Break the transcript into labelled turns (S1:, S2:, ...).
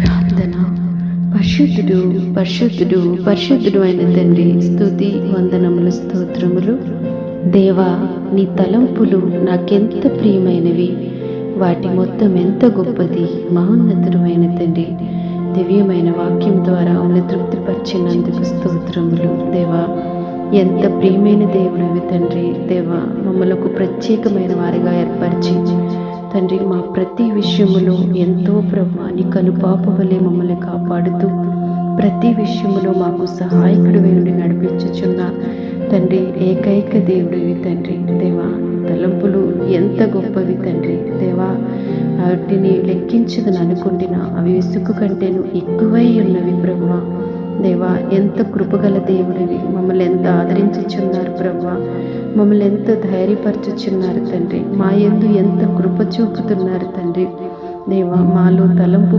S1: ప్రార్థన. పరిశుద్ధుడు పరిశుద్ధుడు పరిశుద్ధుడు అయిన తండ్రి, స్తుతి వందనములు స్తోత్రములు. దేవా, నీ తలంపులు నాకెంత ప్రియమైనవి, వాటి మొత్తం ఎంత గొప్పది, మహోన్నతమైన తండ్రి. దివ్యమైన వాక్యం ద్వారా మమ్మల్ని తృప్తిపరిచినందుకు స్తోత్రములు. దేవా, ఎంత ప్రియమైన దేవుడివి తండ్రి. దేవా, మమ్మల్ని ప్రత్యేకమైన వారిగా ఏర్పరిచి తండ్రి, మా ప్రతి విషయములో ఎంతో ప్రభా నీ కనుపాప వలె మమ్మల్ని కాపాడుతూ ప్రతి విషయములో మాకు సహాయకుడు నుండి నడిపించుచున్న తండ్రి, ఏకైక దేవుడివి తండ్రి. దేవా, తలంపులు ఎంత గొప్పవి తండ్రి. దేవా, వాటిని లెక్కించదని అనుకుంటున్నా అవి ఇసుకు కంటేను ఎక్కువై ఉన్నవి ప్రభువా. దేవా, ఎంత కృపగల దేవుడివి, మమ్మల్ని ఎంత ఆదరించుచున్నారు ప్రభువా, మమ్మల్ని ఎంత ధైర్యపరచుచున్నారు తండ్రి, మా యందు ఎంత కృప చూపుతున్నారు తండ్రి. దేవా, మాలో తలంపు